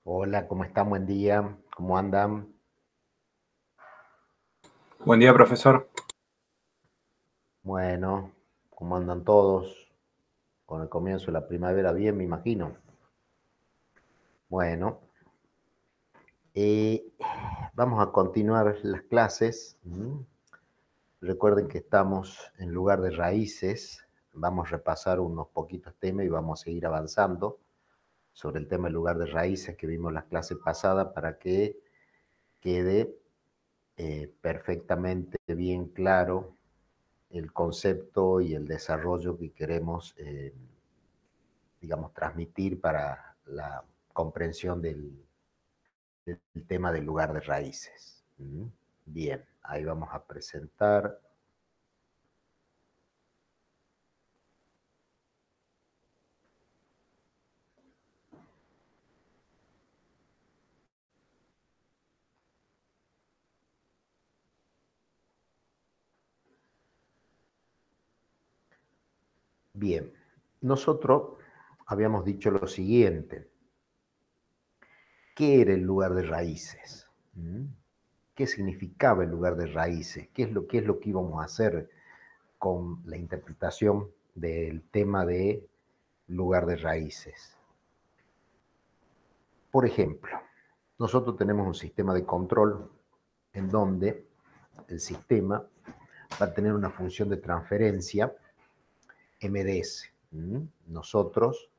Hola, ¿cómo están? Buen día. ¿Cómo andan? Buen día, profesor. Bueno, ¿cómo andan todos? Con el comienzo de la primavera, bien, me imagino. Bueno, eh, vamos a continuar las clases. Recuerden que estamos en lugar de raíces. Vamos a repasar unos poquitos temas y vamos a seguir avanzando sobre el tema del lugar de raíces que vimos en las clases pasadas para que quede perfectamente bien claro el concepto y el desarrollo que queremos, digamos, transmitir para la comprensión del tema del lugar de raíces. Bien, ahí vamos a presentar. Bien, nosotros habíamos dicho lo siguiente. ¿Qué era el lugar de raíces? ¿Qué significaba el lugar de raíces? Qué es lo que íbamos a hacer con la interpretación del tema de lugar de raíces? Por ejemplo, nosotros tenemos un sistema de control en donde el sistema va a tener una función de transferencia MDS. Nosotros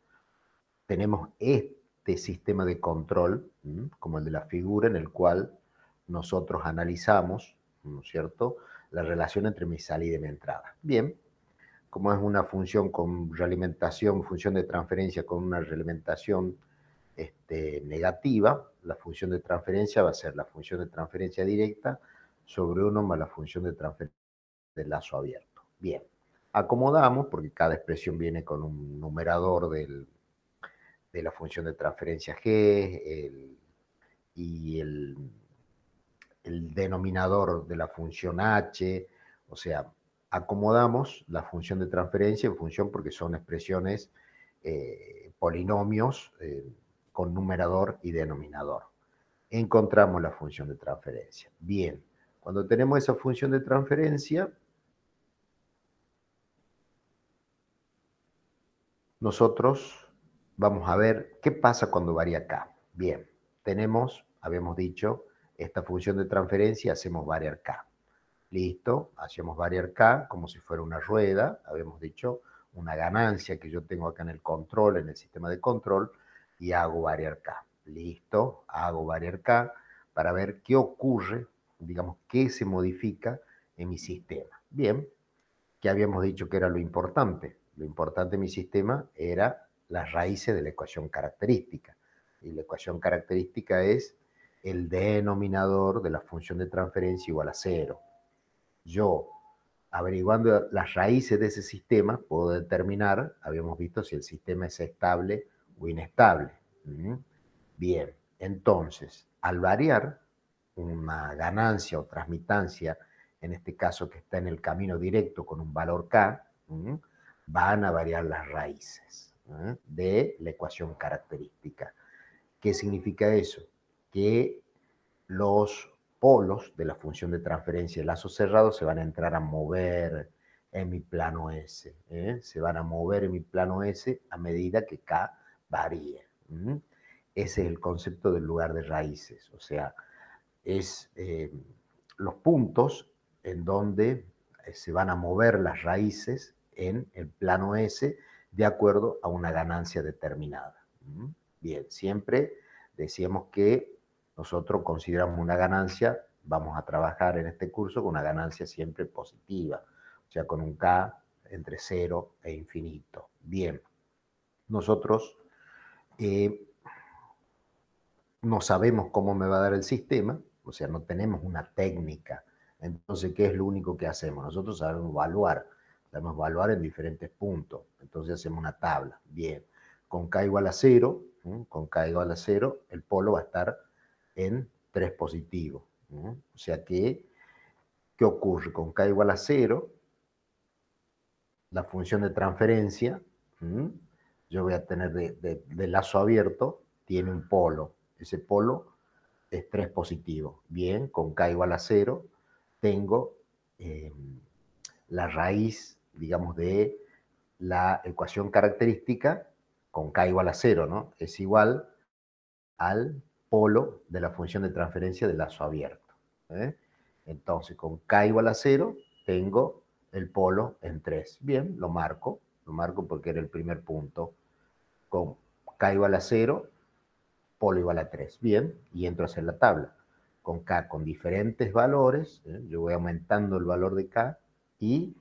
tenemos este sistema de control, como el de la figura, en el cual nosotros analizamos, ¿no es cierto?, la relación entre mi salida y mi entrada. Bien, como es una función con realimentación, función de transferencia con una realimentación negativa, la función de transferencia va a ser la función de transferencia directa sobre 1 más la función de transferencia del lazo abierto. Bien, acomodamos, porque cada expresión viene con un numerador de la función de transferencia G y el denominador de la función H, o sea, acomodamos la función de transferencia en función porque son expresiones, polinomios con numerador y denominador. Encontramos la función de transferencia. Bien, cuando tenemos esa función de transferencia, nosotros vamos a ver qué pasa cuando varía K. Bien, habíamos dicho, esta función de transferencia, hacemos variar K. Listo, hacemos variar K como si fuera una rueda, habíamos dicho, una ganancia que yo tengo acá en el control, en el sistema de control, y hago variar K. Listo, hago variar K para ver qué ocurre, digamos, qué se modifica en mi sistema. Bien, que habíamos dicho que era lo importante. Lo importante en mi sistema era las raíces de la ecuación característica. Y la ecuación característica es el denominador de la función de transferencia igual a 0. Yo, averiguando las raíces de ese sistema, puedo determinar, habíamos visto, si el sistema es estable o inestable. Bien, entonces, al variar una ganancia o transmitancia, en este caso que está en el camino directo con un valor K, van a variar las raíces de la ecuación característica. ¿Qué significa eso? Que los polos de la función de transferencia de lazo cerrado se van a entrar a mover en mi plano S. Se van a mover en mi plano S a medida que K varíe. Ese es el concepto del lugar de raíces. O sea, es los puntos en donde se van a mover las raíces en el plano S de acuerdo a una ganancia determinada. Bien, siempre decíamos que nosotros consideramos una ganancia, vamos a trabajar en este curso con una ganancia siempre positiva, o sea, con un K entre 0 e infinito. Bien, nosotros no sabemos cómo me va a dar el sistema, o sea, no tenemos una técnica. Entonces, ¿qué es lo único que hacemos? Nosotros sabemos evaluar en diferentes puntos. Entonces hacemos una tabla. Bien, con K igual a 0, con K igual a 0, el polo va a estar en 3 positivo. O sea que, ¿qué ocurre? Con K igual a 0, la función de transferencia, yo voy a tener de lazo abierto, tiene un polo. Ese polo es 3 positivo. Bien, con K igual a 0, tengo la raíz, digamos, de la ecuación característica con K igual a 0, ¿no? Es igual al polo de la función de transferencia de lazo abierto. ¿Eh? Entonces, con K igual a 0, tengo el polo en 3. Bien, lo marco porque era el primer punto. Con K igual a 0, polo igual a 3. Bien, y entro a hacer la tabla. Con K con diferentes valores, yo voy aumentando el valor de K y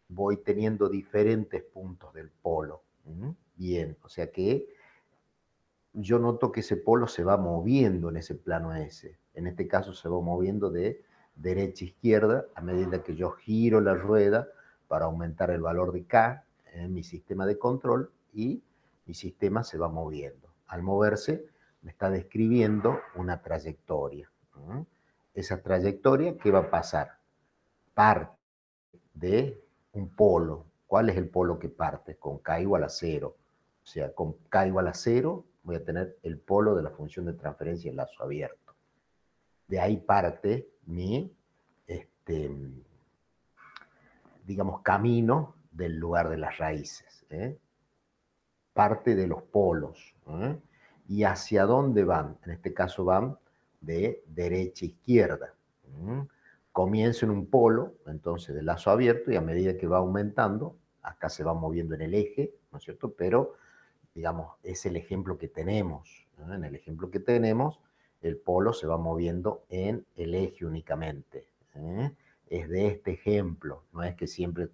voy teniendo diferentes puntos del polo. Bien, o sea que yo noto que ese polo se va moviendo en ese plano S. En este caso se va moviendo de derecha a izquierda a medida que yo giro la rueda para aumentar el valor de K en mi sistema de control y mi sistema se va moviendo. Al moverse me está describiendo una trayectoria. Esa trayectoria, ¿qué va a pasar? Parte de un polo. ¿Cuál es el polo que parte? Con K igual a 0. O sea, con K igual a 0 voy a tener el polo de la función de transferencia en lazo abierto. De ahí parte mi, digamos, camino del lugar de las raíces. Parte de los polos. ¿Y hacia dónde van? En este caso van de derecha a izquierda. Comienzo en un polo, entonces de lazo abierto, y a medida que va aumentando, acá se va moviendo en el eje, ¿no es cierto? Pero, digamos, es el ejemplo que tenemos. En el ejemplo que tenemos, el polo se va moviendo en el eje únicamente. Es de este ejemplo, no es que siempre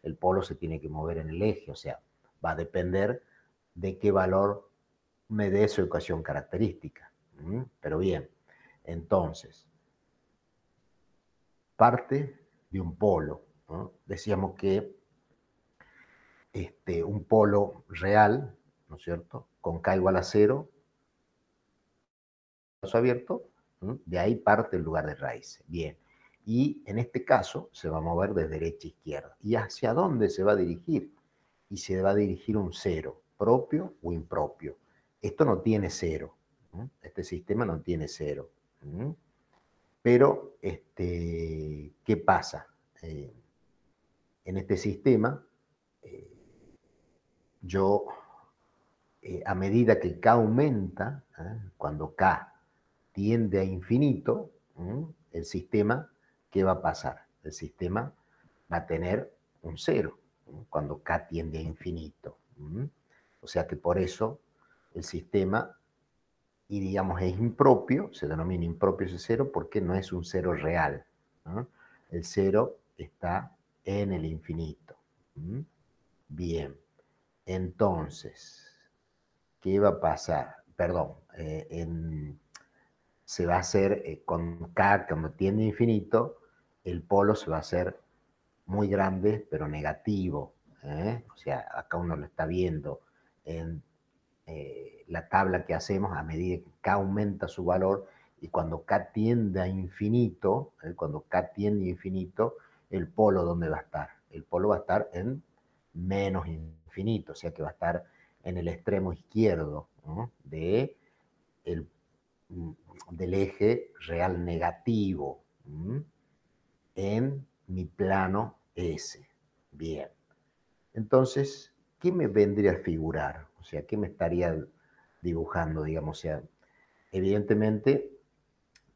el polo se tiene que mover en el eje, o sea, va a depender de qué valor me dé su ecuación característica. Pero bien, entonces, parte de un polo. ¿No? Decíamos que un polo real, ¿no es cierto? Con K igual a 0, caso abierto, de ahí parte el lugar de raíz. Bien. Y en este caso se va a mover de derecha a izquierda. ¿Y hacia dónde se va a dirigir? Y se va a dirigir un 0, propio o impropio. Esto no tiene 0. Este sistema no tiene 0. Pero, ¿qué pasa? En este sistema, yo, a medida que K aumenta, cuando K tiende a infinito, el sistema, ¿qué va a pasar? El sistema va a tener un 0 cuando K tiende a infinito. O sea que por eso el sistema, y digamos es impropio, se denomina impropio ese 0 porque no es un 0 real. El 0 está en el infinito. Bien, entonces, ¿qué va a pasar? Perdón, se va a hacer con K, cuando tiende a infinito, el polo se va a hacer muy grande, pero negativo. O sea, acá uno lo está viendo en la tabla que hacemos a medida que K aumenta su valor y cuando K tiende a infinito, cuando K tiende a infinito, el polo ¿dónde va a estar? El polo va a estar en menos infinito, o sea que va a estar en el extremo izquierdo, ¿no? El, del eje real negativo en mi plano S. Bien. Entonces, ¿qué me vendría a figurar? O sea, ¿qué me estaría dibujando, digamos? O sea, evidentemente,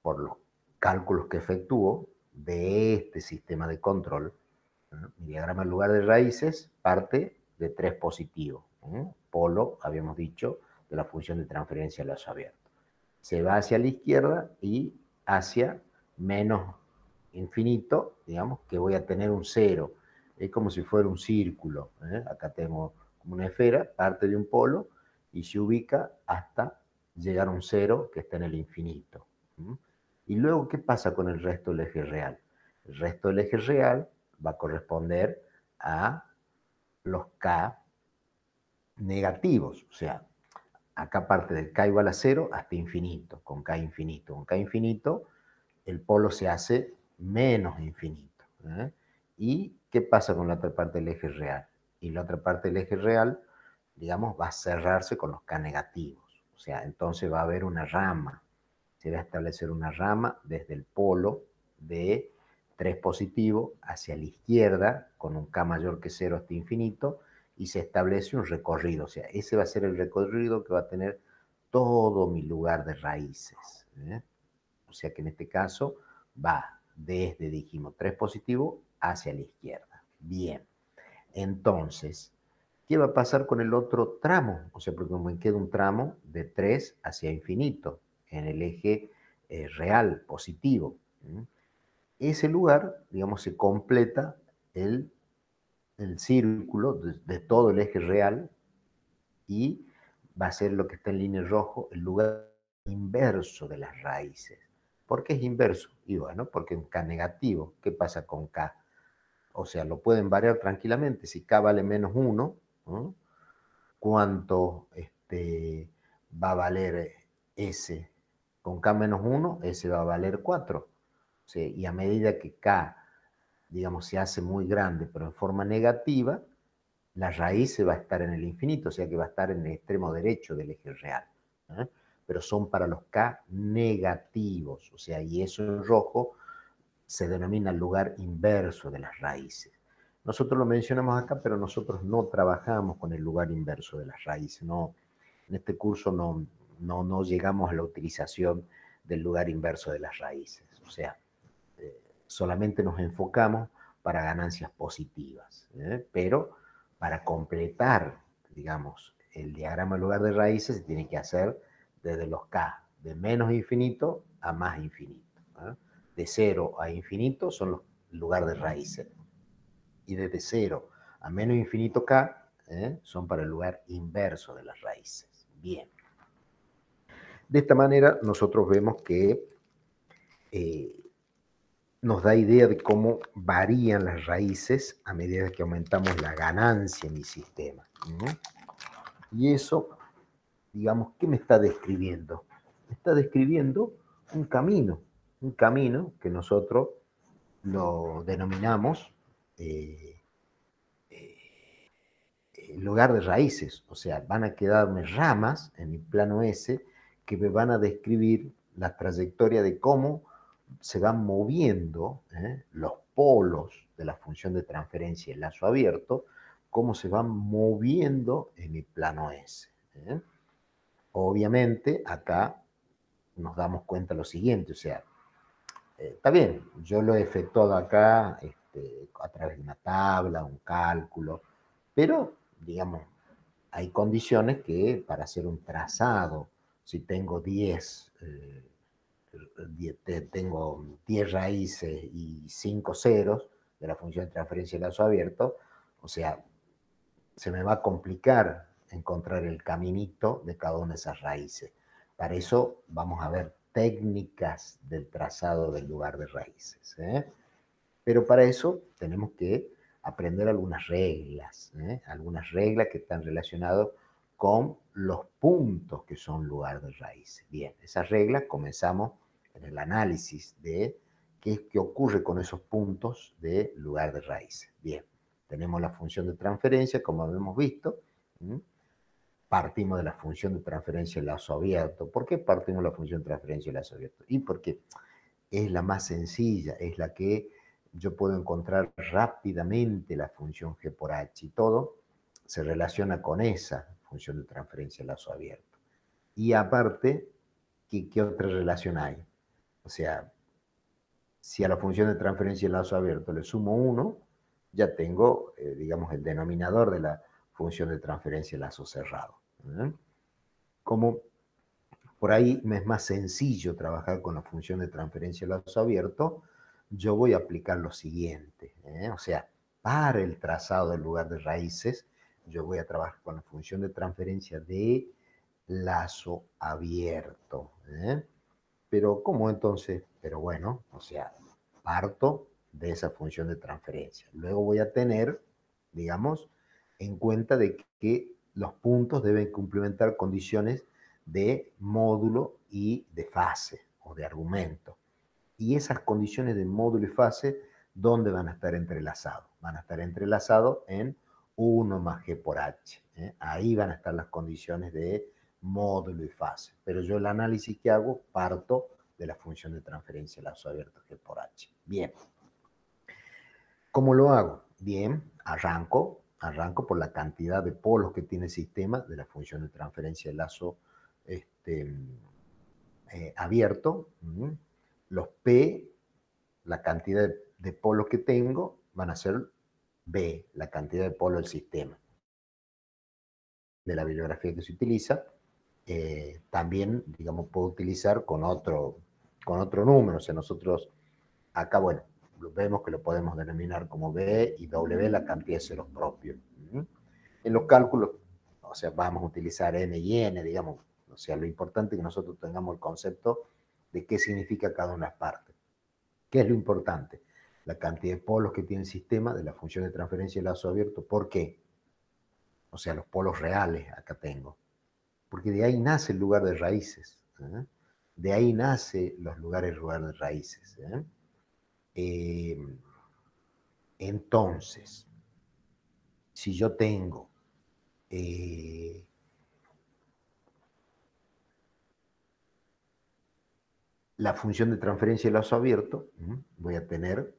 por los cálculos que efectúo de este sistema de control, mi diagrama en lugar de raíces parte de 3 positivos. Polo, habíamos dicho, de la función de transferencia al lazo abierto. Se va hacia la izquierda y hacia menos infinito, digamos, que voy a tener un 0. Es como si fuera un círculo. Acá tengo como una esfera, parte de un polo, y se ubica hasta llegar a un 0 que está en el infinito. Y luego, ¿qué pasa con el resto del eje real? El resto del eje real va a corresponder a los K negativos, o sea, acá parte del K igual a 0 hasta infinito, con K infinito. Con K infinito, el polo se hace menos infinito. ¿Y qué pasa con la otra parte del eje real? Y la otra parte del eje real, digamos, va a cerrarse con los K negativos. O sea, entonces va a haber una rama. Se va a establecer una rama desde el polo de 3 positivo hacia la izquierda, con un K mayor que 0 hasta infinito, y se establece un recorrido. O sea, ese va a ser el recorrido que va a tener todo mi lugar de raíces. O sea que en este caso va desde, dijimos, 3 positivo hacia la izquierda. Bien. Entonces, ¿qué va a pasar con el otro tramo? O sea, porque me queda un tramo de 3 hacia infinito en el eje real, positivo. Ese lugar, digamos, se completa el círculo de todo el eje real y va a ser lo que está en línea rojo, el lugar inverso de las raíces. ¿Por qué es inverso? Y bueno, porque es un K negativo. ¿Qué pasa con K? O sea, lo pueden variar tranquilamente. Si K vale menos 1, ¿no? ¿Cuánto va a valer S? Con K menos 1, S va a valer 4. ¿Sí? Y a medida que K, digamos, se hace muy grande, pero en forma negativa, la raíz se va a estar en el infinito, o sea que va a estar en el extremo derecho del eje real. ¿Eh? Pero son para los K negativos, o sea, y eso en rojo se denomina el lugar inverso de las raíces. Nosotros lo mencionamos acá, pero nosotros no trabajamos con el lugar inverso de las raíces. No, en este curso no llegamos a la utilización del lugar inverso de las raíces. O sea, solamente nos enfocamos para ganancias positivas. Pero para completar, digamos, el diagrama del lugar de raíces se tiene que hacer desde los K de menos infinito a más infinito. De 0 a infinito son los lugares de raíces. Y desde 0 a menos infinito K son para el lugar inverso de las raíces. Bien. De esta manera nosotros vemos que nos da idea de cómo varían las raíces a medida que aumentamos la ganancia en mi sistema. Y eso, digamos, ¿qué me está describiendo? Me está describiendo un camino que nosotros lo denominamos lugar de raíces, o sea, van a quedarme ramas en mi plano S que me van a describir la trayectoria de cómo se van moviendo los polos de la función de transferencia en lazo abierto, cómo se van moviendo en mi plano S. Obviamente, acá nos damos cuenta lo siguiente, o sea, está bien, yo lo he efectuado acá a través de una tabla, un cálculo, pero, digamos, hay condiciones que para hacer un trazado, si tengo 10, tengo 10 raíces y 5 ceros de la función de transferencia de lazo abierto, o sea, se me va a complicar encontrar el caminito de cada una de esas raíces. Para eso vamos a ver técnicas del trazado del lugar de raíces. Pero para eso tenemos que aprender algunas reglas que están relacionadas con los puntos que son lugar de raíces. Bien, esas reglas comenzamos en el análisis de qué ocurre con esos puntos de lugar de raíces. Bien, tenemos la función de transferencia, como hemos visto. Partimos de la función de transferencia en lazo abierto. ¿Por qué partimos de la función de transferencia en lazo abierto? Y porque es la más sencilla, es la que yo puedo encontrar rápidamente la función G por H y todo se relaciona con esa función de transferencia en lazo abierto. Y aparte, ¿qué otra relación hay? O sea, si a la función de transferencia en lazo abierto le sumo 1, ya tengo, digamos, el denominador de la función de transferencia en lazo cerrado. Como por ahí me es más sencillo trabajar con la función de transferencia en lazo abierto, yo voy a aplicar lo siguiente. O sea, para el trazado del lugar de raíces, yo voy a trabajar con la función de transferencia de lazo abierto. Pero, ¿cómo entonces? Pero bueno, o sea, parto de esa función de transferencia. Luego voy a tener, digamos, en cuenta de que los puntos deben cumplimentar condiciones de módulo y de fase o de argumento. Y esas condiciones de módulo y fase, ¿dónde van a estar entrelazados? Van a estar entrelazados en 1 más G por H. Ahí van a estar las condiciones de módulo y fase. Pero yo el análisis que hago parto de la función de transferencia de lazo abierto G por H. Bien. ¿Cómo lo hago? Bien, arranco por la cantidad de polos que tiene el sistema de la función de transferencia de lazo abierto. Los P, la cantidad de polos que tengo, van a ser B, la cantidad de polos del sistema. De la bibliografía que se utiliza, también, digamos, puedo utilizar con otro número. O sea, nosotros acá, bueno, vemos que lo podemos denominar como B y W, la cantidad de ceros propios. En los cálculos, o sea, vamos a utilizar N y N, digamos. O sea, lo importante es que nosotros tengamos el concepto de qué significa cada una de las partes. ¿Qué es lo importante? La cantidad de polos que tiene el sistema de la función de transferencia de lazo abierto. ¿Por qué? O sea, los polos reales acá tengo. Porque de ahí nace el lugar de raíces. De ahí nace los lugares de raíces. Entonces, si yo tengo la función de transferencia de lazo abierto, voy a tener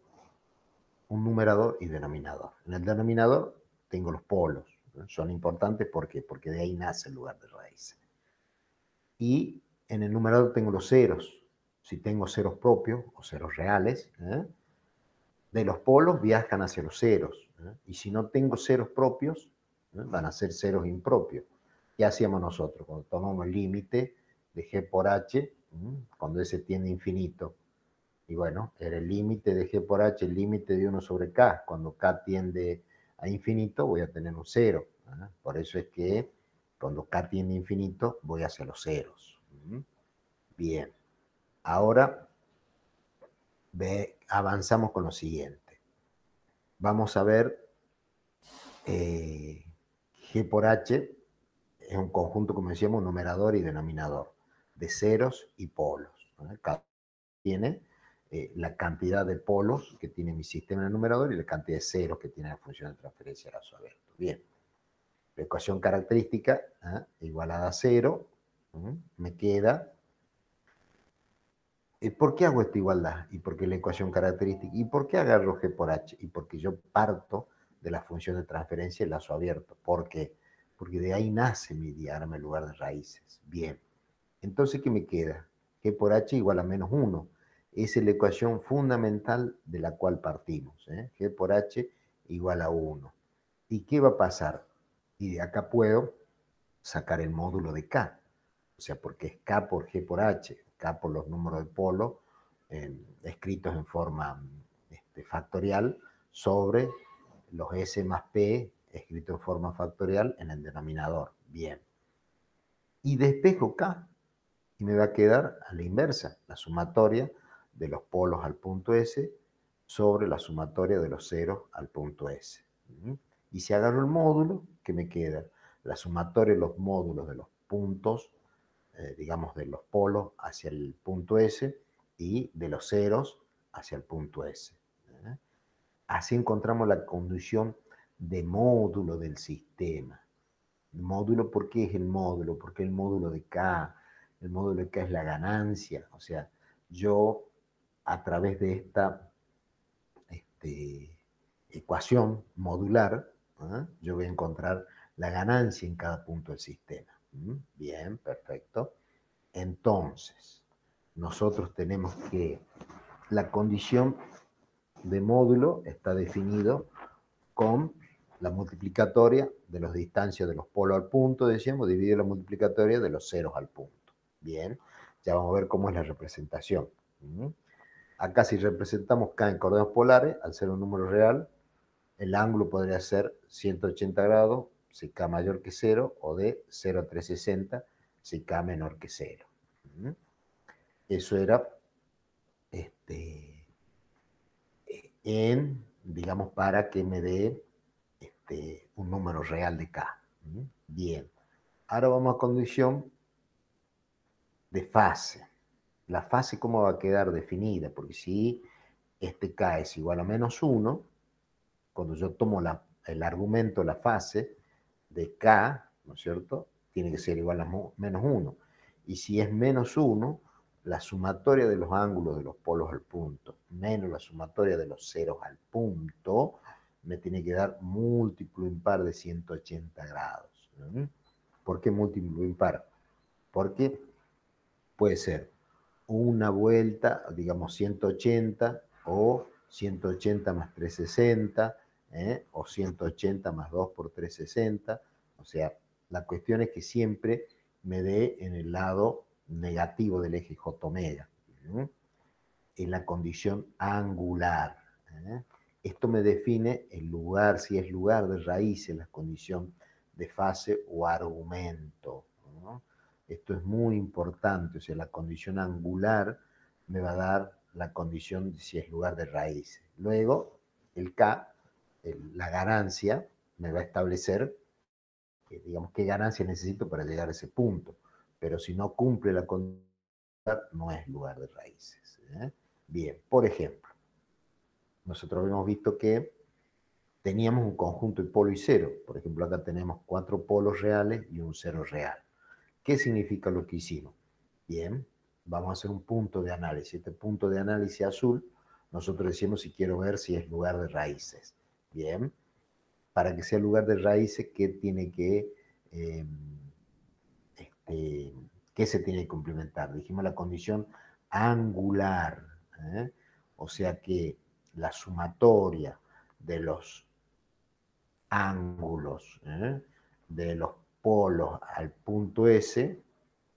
un numerador y denominador. En el denominador tengo los polos. Son importantes ¿por qué? Porque de ahí nace el lugar de raíces. Y en el numerador tengo los ceros. Si tengo ceros propios o ceros reales, de los polos viajan hacia los ceros. Y si no tengo ceros propios, van a ser ceros impropios. ¿Qué hacíamos nosotros? Cuando tomamos el límite de G por H, cuando ese tiende a infinito. Y bueno, era el límite de G por H, el límite de 1 sobre K. Cuando K tiende a infinito, voy a tener un cero. Por eso es que cuando K tiende a infinito, voy hacia los ceros. Bien. Ahora avanzamos con lo siguiente. Vamos a ver G por H es un conjunto, como decíamos, numerador y denominador, de ceros y polos. Cada tiene la cantidad de polos que tiene mi sistema en el numerador y la cantidad de ceros que tiene la función de transferencia de lazo abierto. Bien. La ecuación característica igualada a 0 me queda. ¿Por qué hago esta igualdad? ¿Y por qué la ecuación característica? ¿Y por qué agarro G por H? Y porque yo parto de la función de transferencia de lazo abierto. ¿Por qué? Porque de ahí nace mi diagrama en lugar de raíces. Bien. Entonces, ¿qué me queda? G por H igual a menos 1. Esa es la ecuación fundamental de la cual partimos. G por H igual a 1. ¿Y qué va a pasar? Y de acá puedo sacar el módulo de K. O sea, porque es K por G por H, K por los números de polo, escritos en forma factorial, sobre los S más P, escrito en forma factorial en el denominador. Bien. Y despejo K, y me va a quedar a la inversa, la sumatoria de los polos al punto S sobre la sumatoria de los ceros al punto S. Y si agarro el módulo, ¿qué me queda? La sumatoria de los módulos de los puntos, digamos, de los polos hacia el punto S y de los ceros hacia el punto S. Así encontramos la condición de módulo del sistema. Módulo, ¿por qué es el módulo? Porque el módulo de K, el módulo de K es la ganancia. O sea, yo a través de esta ecuación modular, yo voy a encontrar la ganancia en cada punto del sistema. Bien, perfecto. Entonces, nosotros tenemos que la condición de módulo está definido con la multiplicatoria de las distancias de los polos al punto, decíamos, dividido la multiplicatoria de los ceros al punto. Bien, ya vamos a ver cómo es la representación. Acá si representamos K en coordenadas polares, al ser un número real, el ángulo podría ser 180 grados si K mayor que 0, o de 0 a 360 si K menor que 0. Eso era digamos, para que me dé un número real de K. Bien. Ahora vamos a condición de fase. La fase, ¿cómo va a quedar definida? Porque si este K es igual a menos 1, cuando yo tomo el argumento, la fase de K, ¿no es cierto?, tiene que ser igual a menos 1. Y si es menos 1, la sumatoria de los ángulos de los polos al punto menos la sumatoria de los ceros al punto me tiene que dar múltiplo impar de 180 grados. ¿Por qué múltiplo impar? Porque puede ser una vuelta, digamos 180, o 180 más 360, o 180 más 2 por 360. O sea, la cuestión es que siempre me dé en el lado negativo del eje J omega, en la condición angular. Esto me define el lugar, si es lugar de raíces, la condición de fase o argumento. Esto es muy importante, o sea, la condición angular me va a dar la condición de si es lugar de raíces. Luego, el K, la ganancia, me va a establecer, digamos, qué ganancia necesito para llegar a ese punto. Pero si no cumple la condición, no es lugar de raíces. Bien, por ejemplo, nosotros hemos visto que teníamos un conjunto de polo y cero. Por ejemplo, acá tenemos 4 polos reales y un cero real. ¿Qué significa lo que hicimos? Bien, vamos a hacer un punto de análisis. Este punto de análisis azul, nosotros decimos si quiero ver si es lugar de raíces. Bien, para que sea lugar de raíces, ¿qué tiene que, qué se tiene que complementar? Dijimos la condición angular, o sea que la sumatoria de los ángulos de los polos al punto S,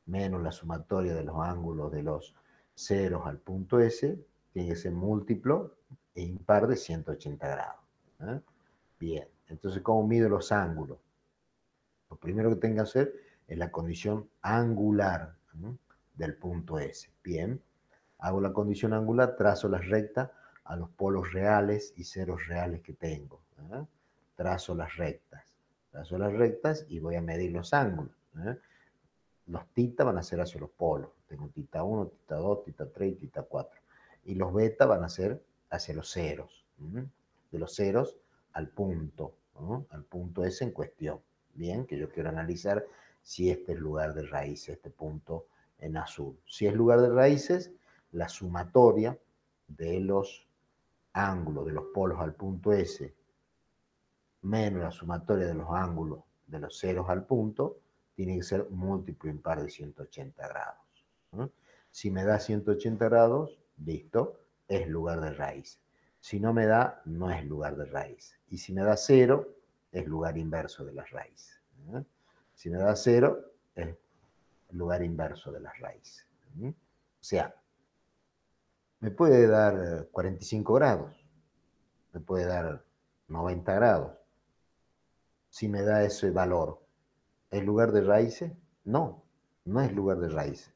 menos la sumatoria de los ángulos de los ceros al punto S, tiene que ser múltiplo e impar de 180 grados. Bien, entonces, ¿cómo mido los ángulos? Lo primero que tengo que hacer es la condición angular del punto S. Bien, hago la condición angular, trazo las rectas a los polos reales y ceros reales que tengo. Trazo las rectas y voy a medir los ángulos. Los tita van a ser hacia los polos. Tengo tita 1, tita 2, tita 3 y tita 4. Y los beta van a ser hacia los ceros. De los ceros al punto S en cuestión. Bien, que yo quiero analizar si este es lugar de raíces, este punto en azul. Si es lugar de raíces, la sumatoria de los ángulos de los polos al punto S menos la sumatoria de los ángulos de los ceros al punto tiene que ser múltiplo impar de 180 grados. Si me da 180 grados, listo, es lugar de raíz. Si no me da, no es lugar de raíz. Y si me da 0, es lugar inverso de las raíces. Si me da 0, es lugar inverso de las raíces. O sea, me puede dar 45 grados, me puede dar 90 grados. Si me da ese valor, ¿es lugar de raíces? No, no es lugar de raíces.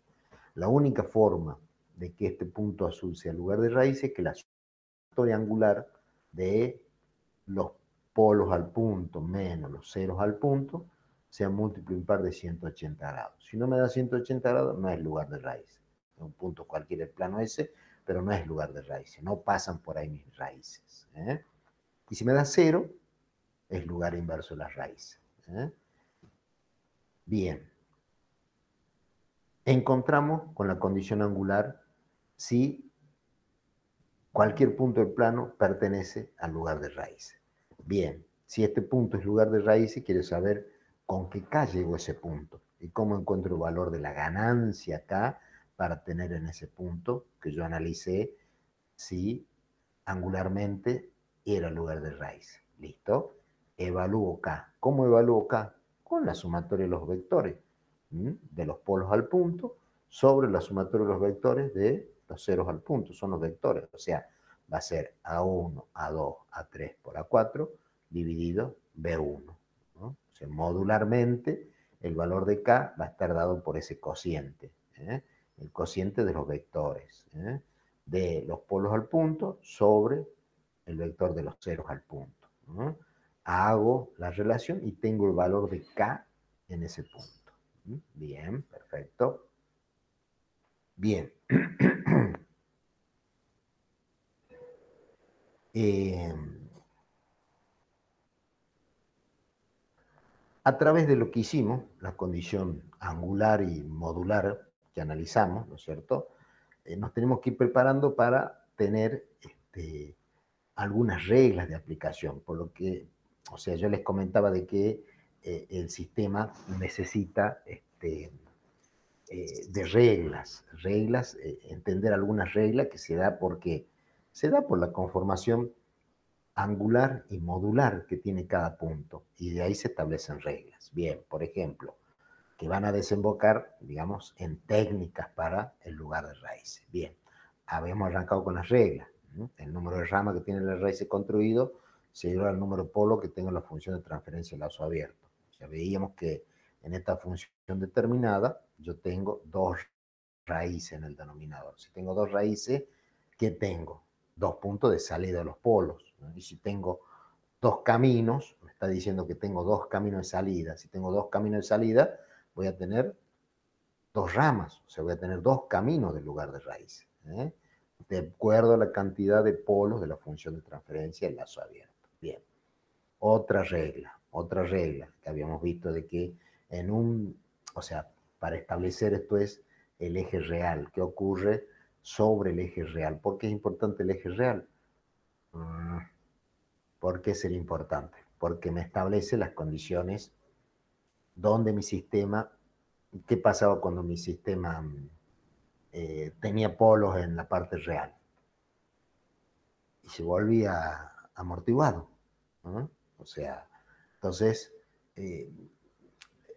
La única forma de que este punto azul sea lugar de raíces es que la sumatoria angular de los polos al punto menos los ceros al punto sea múltiplo impar de 180 grados. Si no me da 180 grados, no es lugar de raíces. Es un punto cualquiera del plano S, pero no es lugar de raíces. No pasan por ahí mis raíces. Y si me da 0, es lugar inverso de las raíces. Bien. Encontramos con la condición angular si cualquier punto del plano pertenece al lugar de raíces. Bien, si este punto es lugar de raíces, quiero saber con qué K llegó ese punto y cómo encuentro el valor de la ganancia K para tener en ese punto que yo analicé si angularmente era lugar de raíces. ¿Listo? Evalúo K. ¿Cómo evalúo K? Con la sumatoria de los vectores de los polos al punto sobre la sumatoria de los vectores de los ceros al punto. Son los vectores. O sea, va a ser A1, A2, A3 por A4 dividido B1. ¿No? O sea, modularmente el valor de K va a estar dado por ese cociente. El cociente de los vectores. De los polos al punto sobre el vector de los ceros al punto. Hago la relación y tengo el valor de K en ese punto. Bien, perfecto. Bien. A través de lo que hicimos, la condición angular y modular que analizamos, ¿no es cierto? Nos tenemos que ir preparando para tener algunas reglas de aplicación, por lo que, o sea, yo les comentaba de que el sistema necesita de reglas, entender algunas reglas que se da porque se da por la conformación angular y modular que tiene cada punto, y de ahí se establecen reglas. Bien, por ejemplo, que van a desembocar, digamos, en técnicas para el lugar de raíces. Bien, habíamos arrancado con las reglas. ¿No? El número de ramas que tiene la raíz construido se dio al número de polo que tenga la función de transferencia de lazo abierto. O sea, veíamos que en esta función determinada yo tengo dos raíces en el denominador. Si tengo dos raíces, ¿qué tengo? Dos puntos de salida de los polos. ¿No? Y si tengo dos caminos, me está diciendo que tengo dos caminos de salida. Si tengo dos caminos de salida, voy a tener dos ramas, o sea, voy a tener dos caminos del lugar de raíz, ¿eh? De acuerdo a la cantidad de polos de la función de transferencia del lazo abierto. Bien, otra regla que habíamos visto de que o sea, para establecer esto es el eje real, ¿qué ocurre sobre el eje real? ¿Por qué es importante el eje real? ¿Por qué sería importante? Porque me establece las condiciones donde mi sistema, ¿qué pasaba cuando mi sistema tenía polos en la parte real? Y se volvía amortiguado, ¿no? O sea, entonces, eh,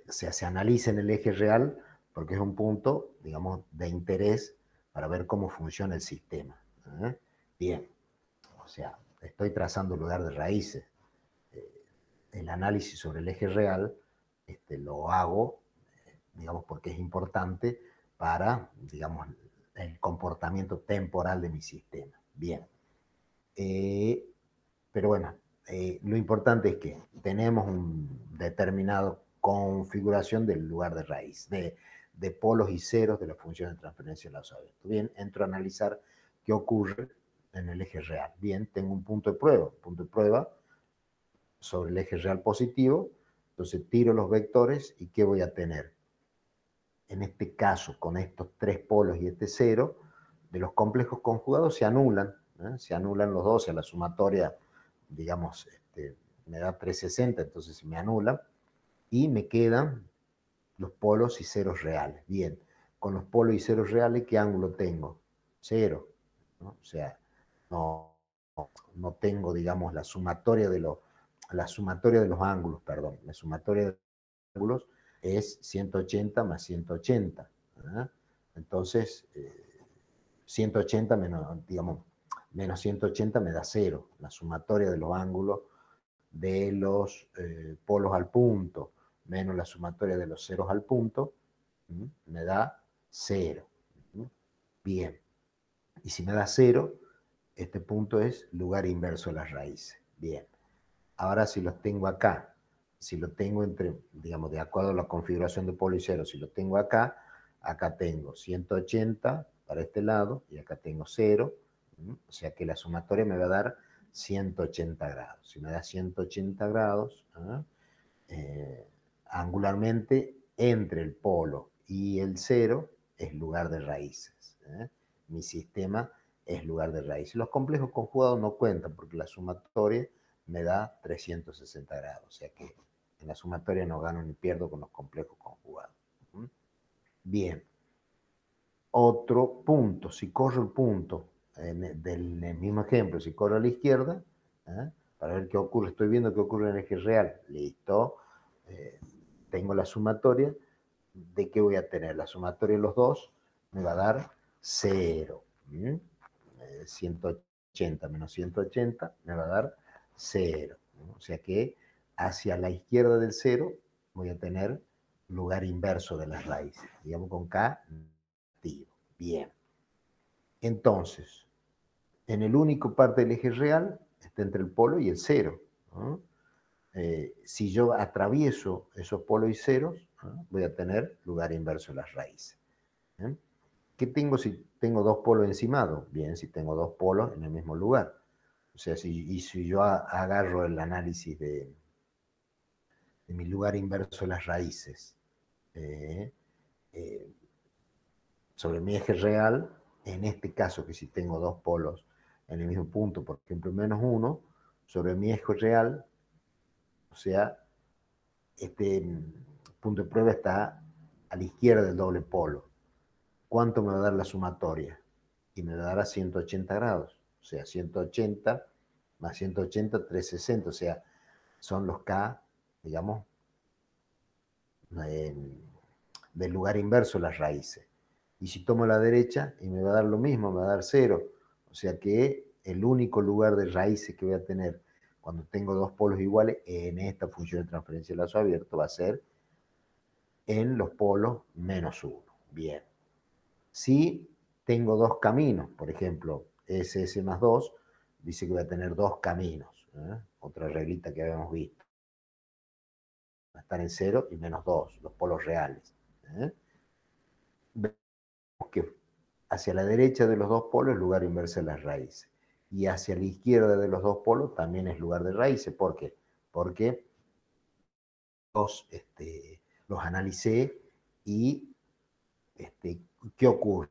se analiza en el eje real porque es un punto, digamos, de interés para ver cómo funciona el sistema. ¿Eh? Bien, o sea, estoy trazando el lugar de raíces. El análisis sobre el eje real lo hago, digamos, porque es importante para, digamos, el comportamiento temporal de mi sistema. Bien. Pero bueno, lo importante es que tenemos un determinado configuración del lugar de raíz, de polos y ceros de la función de transferencia de lazo abierto. Bien, entro a analizar qué ocurre en el eje real. Bien, tengo un punto de prueba sobre el eje real positivo, entonces tiro los vectores y ¿qué voy a tener? En este caso, con estos tres polos y este cero, de los complejos conjugados se anulan, se anulan los dos, o sea, la sumatoria, digamos, me da 360, entonces se me anula, y me quedan los polos y ceros reales. Bien, con los polos y ceros reales, ¿qué ángulo tengo? Cero, ¿no? O sea, no tengo, digamos, la sumatoria de los ángulos, perdón, la sumatoria de los ángulos es 180 más 180. ¿eh? Entonces, 180 menos, digamos, menos 180 me da 0. La sumatoria de los ángulos de los polos al punto menos la sumatoria de los ceros al punto me da 0. Bien. Y si me da 0, este punto es lugar inverso de las raíces. Bien. Ahora si los tengo acá, si lo tengo entre, digamos, de acuerdo a la configuración de polo y cero, si lo tengo acá, acá tengo 180 para este lado y acá tengo 0, o sea que la sumatoria me va a dar 180 grados. Si me da 180 grados, angularmente entre el polo y el 0 es lugar de raíces. Mi sistema es lugar de raíces. Los complejos conjugados no cuentan porque la sumatoria me da 360 grados. O sea que en la sumatoria no gano ni pierdo con los complejos conjugados. Bien. Otro punto, si corro el punto del mismo ejemplo, si corro a la izquierda, para ver qué ocurre, estoy viendo qué ocurre en el eje real. Listo. Tengo la sumatoria. ¿De qué voy a tener? La sumatoria de los dos me va a dar 0. 180 menos 180 me va a dar 0. O sea que hacia la izquierda del 0 voy a tener lugar inverso de las raíces. Digamos con K negativo. Bien. Entonces, en el único parte del eje real está entre el polo y el 0. ¿No? Si yo atravieso esos polos y ceros, ¿no? Voy a tener lugar inverso de las raíces. ¿Eh? ¿Qué tengo si tengo dos polos encimados? Bien, si tengo dos polos en el mismo lugar. O sea, si yo agarro el análisis de mi lugar inverso de las raíces. Eh, eh, sobre mi eje real, en este caso que si tengo dos polos en el mismo punto, por ejemplo, -1, sobre mi eje real, o sea, este punto de prueba está a la izquierda del doble polo. ¿Cuánto me va a dar la sumatoria? Y me dará 180 grados. O sea, 180 más 180, 360. O sea, son los K, digamos, del lugar inverso las raíces. Y si tomo la derecha, y me va a dar lo mismo, me va a dar 0. O sea que el único lugar de raíces que voy a tener cuando tengo dos polos iguales en esta función de transferencia de lazo abierto va a ser en los polos -1. Bien. Si tengo dos caminos, por ejemplo, SS más 2, dice que voy a tener dos caminos. Otra reglita que habíamos visto. Va a estar en 0 y -2, los polos reales. Vemos que hacia la derecha de los dos polos es lugar inverso de las raíces. Y hacia la izquierda de los dos polos también es lugar de raíces. ¿Por qué? Porque los analicé y ¿qué ocurre?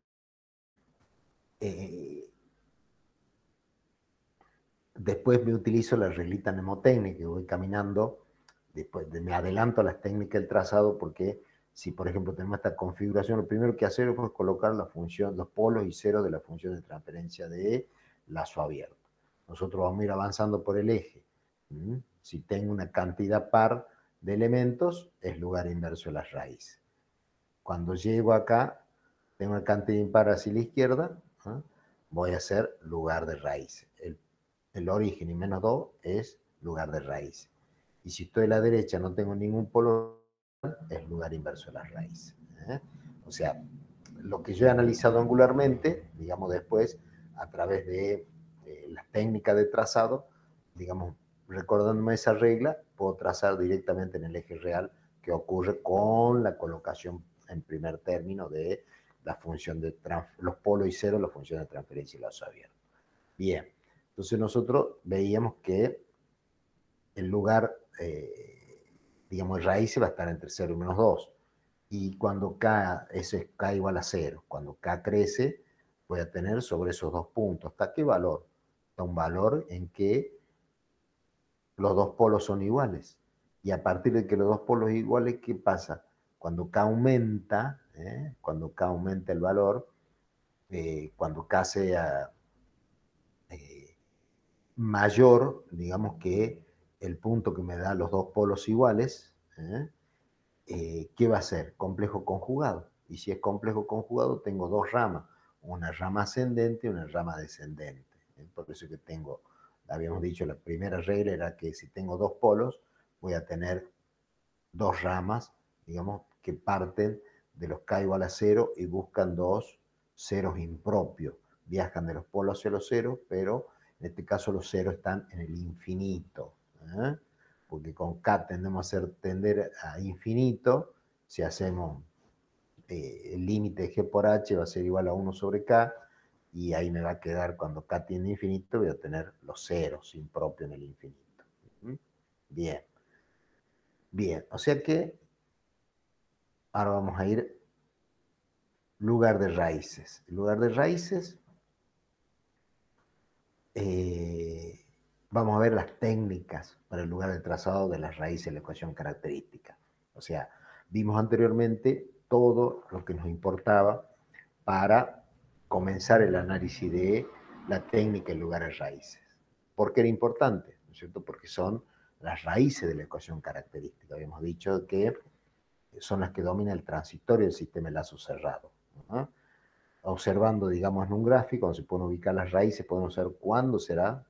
Después me utilizo la reglita mnemotécnica y voy caminando, después me adelanto a las técnicas del trazado porque si por ejemplo tenemos esta configuración, lo primero que hacer es colocar la función, los polos y ceros de la función de transferencia de lazo abierto. Nosotros vamos a ir avanzando por el eje. Si tengo una cantidad par de elementos, es lugar inverso de las raíces. Cuando llego acá, tengo una cantidad impar hacia la izquierda, voy a hacer lugar de raíces. El origen y -2 es lugar de raíz. Y si estoy a la derecha no tengo ningún polo, es lugar inverso de las raíces. O sea, lo que yo he analizado angularmente, digamos después, a través de las técnicas de trazado, digamos, recordándome esa regla, puedo trazar directamente en el eje real que ocurre con la colocación en primer término de la función de los polos y cero, la función de transferencia y lazo abierto. Bien. Entonces nosotros veíamos que el lugar, digamos, de raíces va a estar entre 0 y -2. Y cuando K, eso es K igual a 0. Cuando K crece, voy a tener sobre esos dos puntos. ¿Hasta qué valor? Hasta un valor en que los dos polos son iguales. Y a partir de que los dos polos son iguales, ¿qué pasa? Cuando K aumenta, cuando K aumenta el valor, cuando K sea mayor, digamos que el punto que me da los dos polos iguales, ¿qué va a ser? Complejo conjugado. Y si es complejo conjugado, tengo dos ramas, una rama ascendente y una rama descendente. Por eso que tengo, habíamos dicho, la primera regla era que si tengo dos polos, voy a tener dos ramas, digamos, que parten de los K igual a 0 y buscan dos ceros impropios. Viajan de los polos hacia los ceros, pero en este caso los ceros están en el infinito. Porque con K tendemos a tender a infinito. Si hacemos el límite de G por H va a ser igual a 1 sobre K, y ahí me va a quedar, cuando K tiende a infinito, voy a tener los ceros impropios en el infinito. Bien. Bien, o sea que ahora vamos a ir lugar de raíces. El lugar de raíces, vamos a ver las técnicas para el lugar de trazado de las raíces de la ecuación característica. O sea, vimos anteriormente todo lo que nos importaba para comenzar el análisis de la técnica en lugar de raíces. ¿Por qué era importante? ¿No es cierto? Porque son las raíces de la ecuación característica. Habíamos dicho que son las que dominan el transitorio del sistema de lazo cerrado. Observando, digamos, en un gráfico donde se pueden ubicar las raíces, podemos saber cuándo será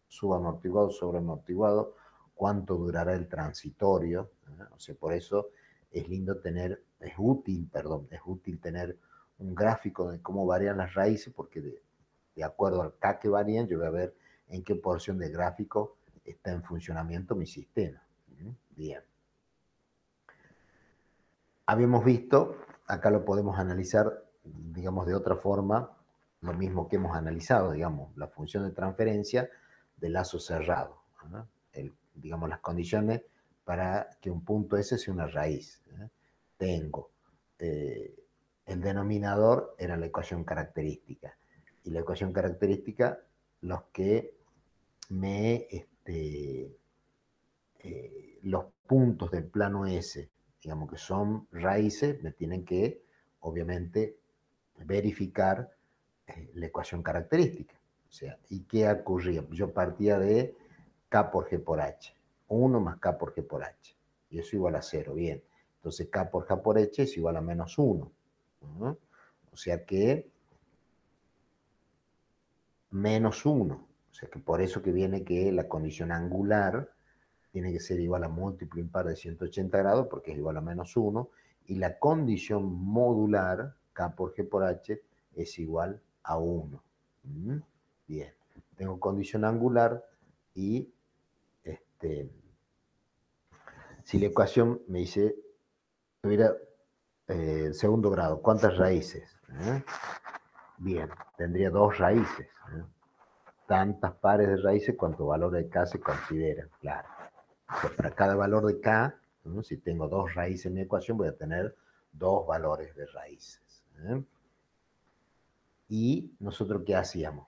subamortiguado, sobreamortiguado, cuánto durará el transitorio. O sea, por eso es lindo tener, es útil tener un gráfico de cómo varían las raíces, porque de acuerdo al K que varían, yo voy a ver en qué porción del gráfico está en funcionamiento mi sistema. Bien. Habíamos visto, acá lo podemos analizar, digamos, de otra forma, lo mismo que hemos analizado, digamos, la función de transferencia del lazo cerrado. Digamos, las condiciones para que un punto S sea una raíz. Tengo el denominador era la ecuación característica. Y la ecuación característica, los que los puntos del plano S, digamos que son raíces, me tienen que, obviamente, verificar la ecuación característica. O sea, ¿y qué ocurría? Yo partía de K por G por H. 1 más K por G por H. Y eso igual a 0, bien. Entonces K por G por H es igual a menos 1. O sea que menos 1. O sea que por eso que viene que la condición angular tiene que ser igual a múltiplo impar de 180 grados porque es igual a menos 1. Y la condición modular, K por G por H, es igual a 1. Bien. Tengo condición angular y si la ecuación me dice, tuviera segundo grado, ¿cuántas raíces? Bien, tendría dos raíces. Tantas pares de raíces cuanto valor de K se considera, claro. Pues para cada valor de K, si tengo dos raíces en mi ecuación, voy a tener dos valores de raíces. ¿Y nosotros qué hacíamos?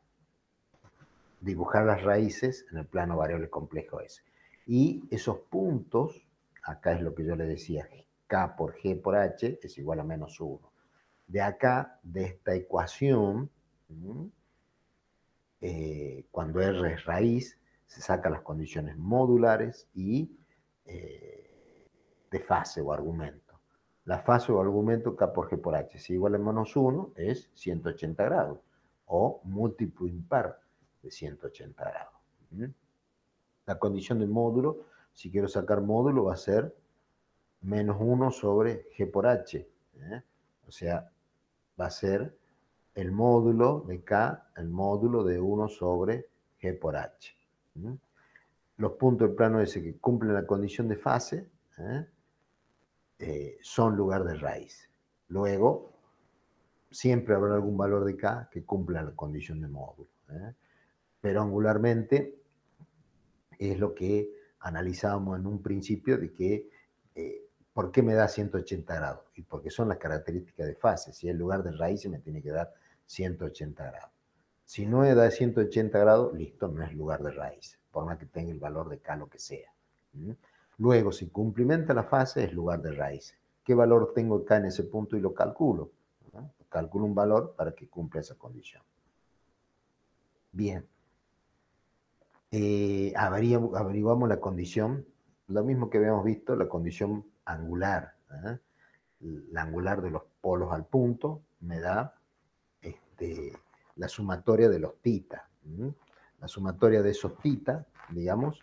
Dibujar las raíces en el plano variable complejo S. Y esos puntos, acá es lo que yo le decía, K por G por H es igual a menos 1. De acá, de esta ecuación, cuando R es raíz, se sacan las condiciones modulares y de fase o argumento. La fase o argumento K por G por H, si igual a menos 1, es 180 grados, o múltiplo impar de 180 grados. La condición de módulo, si quiero sacar módulo, va a ser menos 1 sobre G por H. O sea, va a ser el módulo de K, el módulo de 1 sobre G por H. Los puntos del plano S que cumplen la condición de fase son lugar de raíz. Luego, siempre habrá algún valor de K que cumpla la condición de módulo. Pero angularmente es lo que analizábamos en un principio de que ¿por qué me da 180 grados? Y porque son las características de fase. Si es lugar de raíz, me tiene que dar 180 grados. Si no me da 180 grados, listo, no es lugar de raíz, por más que tenga el valor de K lo que sea. Luego, si cumplimenta la fase, es lugar de raíz. ¿Qué valor tengo acá en ese punto? Y lo calculo. Calculo un valor para que cumpla esa condición. Bien. Averiguamos la condición, lo mismo que habíamos visto, la condición angular. La angular de los polos al punto me da la sumatoria de los tita. La sumatoria de esos tita, digamos,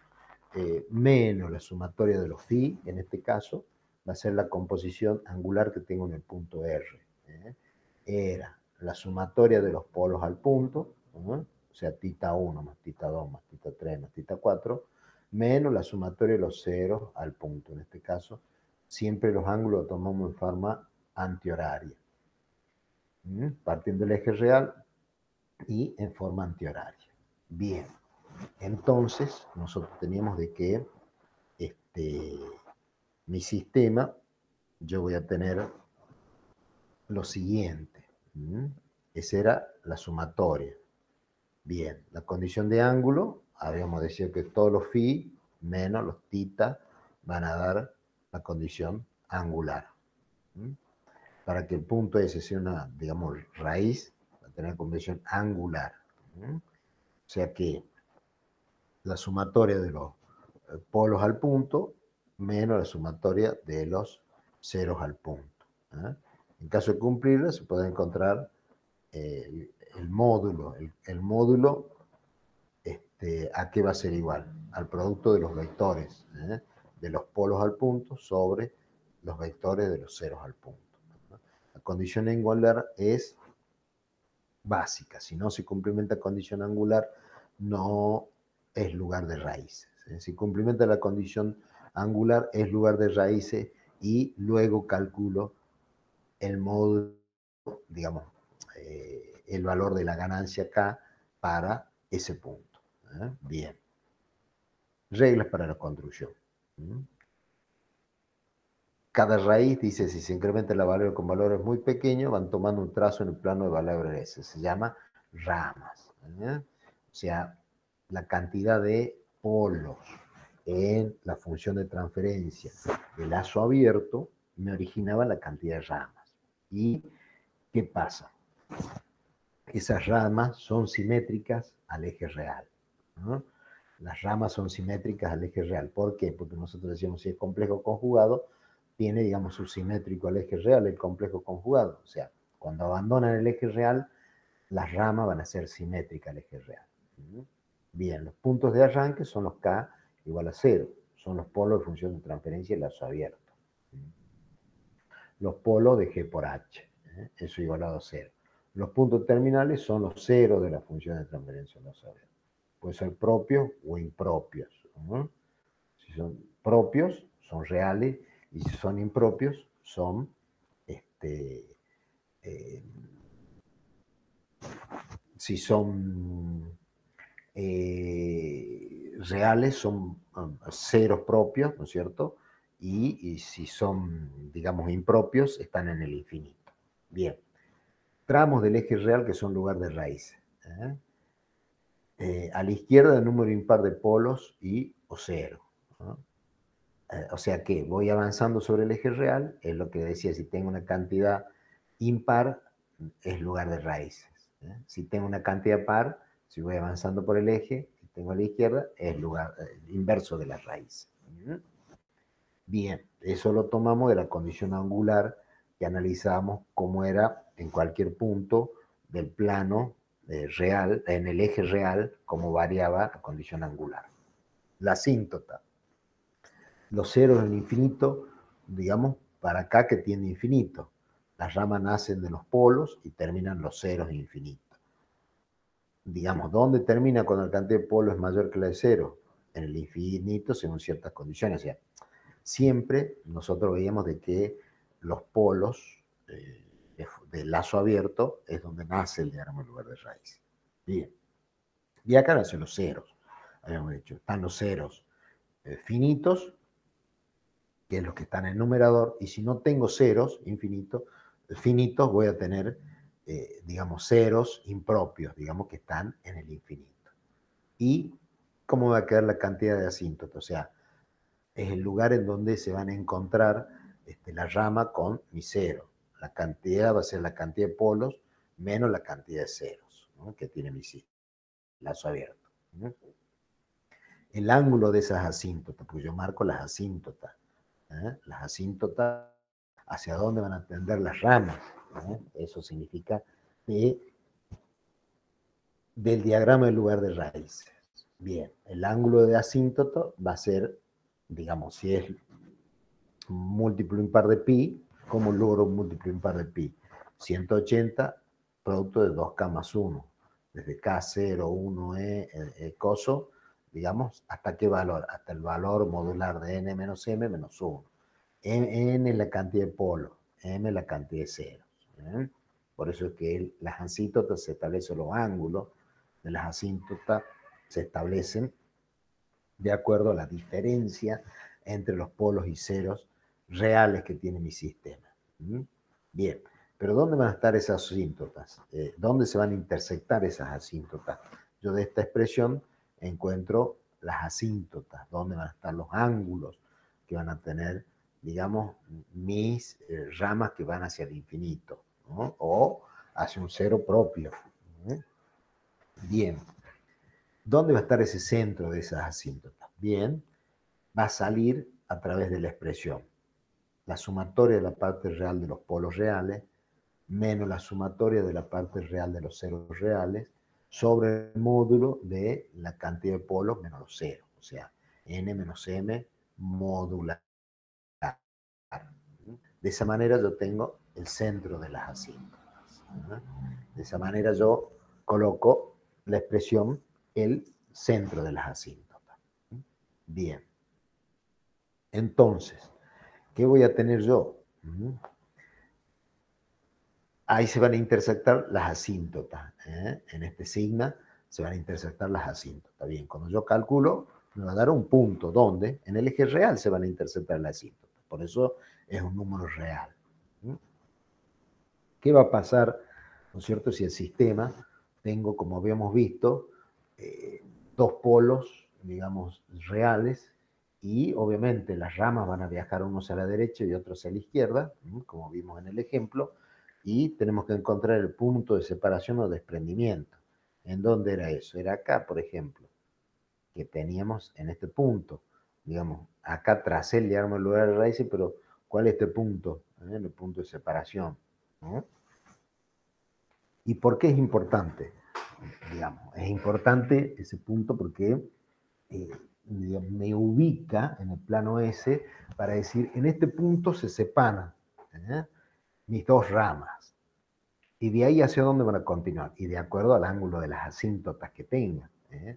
menos la sumatoria de los phi, en este caso, va a ser la composición angular que tengo en el punto R. Era la sumatoria de los polos al punto, o sea, tita 1 más tita 2 más tita 3 más tita 4, menos la sumatoria de los ceros al punto. En este caso, siempre los ángulos los tomamos en forma antihoraria, partiendo del eje real y en forma antihoraria. Bien, entonces nosotros teníamos de que mi sistema, yo voy a tener lo siguiente. Esa era la sumatoria. Bien, la condición de ángulo, habíamos dicho que todos los phi menos los tita van a dar la condición angular. Para que el punto S sea una, digamos, raíz, va a tener condición angular. O sea que la sumatoria de los polos al punto menos la sumatoria de los ceros al punto. En caso de cumplirla, se puede encontrar el módulo. El módulo, ¿a qué va a ser igual? Al producto de los vectores, de los polos al punto sobre los vectores de los ceros al punto. La condición angular es básica. Si no se cumplimenta condición angular, no es lugar de raíces. Si cumplimenta la condición angular, es lugar de raíces y luego calculo el módulo, digamos, el valor de la ganancia K para ese punto. Bien. Reglas para la construcción. cada raíz, dice, si se incrementa la valor con valores muy pequeños, van tomando un trazo en el plano de valores S. Se llama ramas. O sea, la cantidad de polos en la función de transferencia de lazo abierto me originaba la cantidad de ramas. ¿Y qué pasa? Esas ramas son simétricas al eje real, ¿no? Las ramas son simétricas al eje real. ¿Por qué? Porque nosotros decíamos, si es complejo conjugado, tiene, digamos, su simétrico al eje real, el complejo conjugado. O sea, cuando abandonan el eje real, las ramas van a ser simétricas al eje real. Bien, los puntos de arranque son los K igual a 0. Son los polos de función de transferencia y lazo abierto. Los polos de G por H. Eso igualado a 0. Los puntos terminales son los ceros de la función de transferencia y lazo abierto. Puede ser propios o impropios. Si son propios, son reales, y si son impropios, son si son reales, son ceros propios, ¿no es cierto? Y si son, digamos, impropios, están en el infinito. Bien. Tramos del eje real que son lugar de raíces. A la izquierda el número impar de polos y o cero. O sea que voy avanzando sobre el eje real, es lo que decía, si tengo una cantidad impar, es lugar de raíces. Si tengo una cantidad par, si voy avanzando por el eje, y tengo a la izquierda, es lugar inverso de la raíz. Bien, eso lo tomamos de la condición angular que analizamos cómo era en cualquier punto del plano real, en el eje real, cómo variaba la condición angular. La asíntota. Los ceros en el infinito, digamos, para acá que tiene infinito. Las ramas nacen de los polos y terminan los ceros en infinito. Digamos, ¿dónde termina cuando la cantidad de polos es mayor que la de cero? En el infinito según ciertas condiciones. O sea, siempre nosotros veíamos de que los polos de lazo abierto es donde nace el diagrama en lugar de raíz. Bien. Y acá nacen los ceros. Habíamos dicho, están los ceros finitos, que es los que están en el numerador, y si no tengo ceros finitos, voy a tener, digamos, ceros impropios, digamos, que están en el infinito. ¿Y cómo va a quedar la cantidad de asíntotas? O sea, es el lugar en donde se van a encontrar la rama con mi cero. La cantidad va a ser la cantidad de polos menos la cantidad de ceros, ¿no?, que tiene mi lazo abierto. El ángulo de esas asíntotas, pues yo marco las asíntotas. Las asíntotas, hacia dónde van a tender las ramas. Eso significa del diagrama del lugar de raíces. Bien, el ángulo de asíntota va a ser, digamos, si es múltiplo impar de pi, ¿cómo logro un múltiplo impar de pi? 180, producto de 2k más 1. Desde k0, 1, coso, digamos, ¿hasta qué valor? Hasta el valor modular de n menos m menos 1. N es la cantidad de polos, m es la cantidad de ceros. Por eso es que las asíntotas se establecen, los ángulos de las asíntotas se establecen de acuerdo a la diferencia entre los polos y ceros reales que tiene mi sistema. Bien, pero ¿dónde van a estar esas asíntotas? ¿Dónde se van a intersectar esas asíntotas? Yo de esta expresión encuentro las asíntotas, ¿dónde van a estar los ángulos que van a tener, digamos, mis ramas que van hacia el infinito, ¿no?, o hacia un cero propio. Bien, ¿dónde va a estar ese centro de esas asíntotas? Bien, va a salir a través de la expresión. La sumatoria de la parte real de los polos reales menos la sumatoria de la parte real de los ceros reales sobre el módulo de la cantidad de polos menos los ceros. O sea, n menos m modular. De esa manera yo tengo el centro de las asíntotas. De esa manera yo coloco la expresión el centro de las asíntotas. Bien. Entonces, ¿qué voy a tener yo? Ahí se van a intersectar las asíntotas. En este sigma se van a intersectar las asíntotas. Bien, cuando yo calculo, me va a dar un punto. ¿Dónde? En el eje real se van a intersectar las asíntotas. por eso es un número real. ¿Qué va a pasar, ¿no es cierto?, si el sistema, tengo, como habíamos visto, dos polos, digamos, reales, y obviamente las ramas van a viajar unos a la derecha y otros a la izquierda, como vimos en el ejemplo, y tenemos que encontrar el punto de separación o desprendimiento. ¿En dónde era eso? Era acá, por ejemplo, que teníamos en este punto. Digamos, acá tracé el diagrama del lugar de raíces, pero ¿cuál es este punto? El punto de separación. ¿Y por qué es importante? Digamos, es importante ese punto porque me ubica en el plano S para decir, en este punto se separan mis dos ramas. Y de ahí hacia dónde van a continuar. Y de acuerdo al ángulo de las asíntotas que tengan.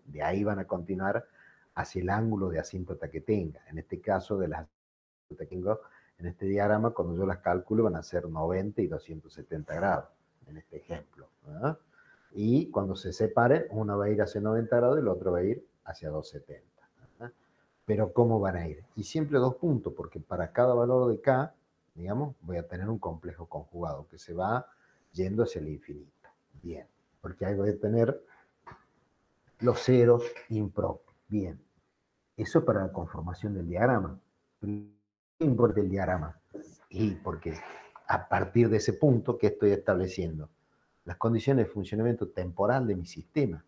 De ahí van a continuar hacia el ángulo de asíntota que tenga. En este caso, de las asíntotas que tengo en este diagrama, cuando yo las calculo, van a ser 90 y 270 grados, en este ejemplo. Y cuando se separen, una va a ir hacia 90 grados y la otra va a ir hacia 270. Pero ¿cómo van a ir? Y siempre dos puntos, porque para cada valor de K, digamos, voy a tener un complejo conjugado que se va yendo hacia el infinito. Bien, porque ahí voy a tener los ceros impropios. Bien, eso es para la conformación del diagrama. ¿Qué importa el diagrama? Y porque a partir de ese punto, ¿qué estoy estableciendo? Las condiciones de funcionamiento temporal de mi sistema.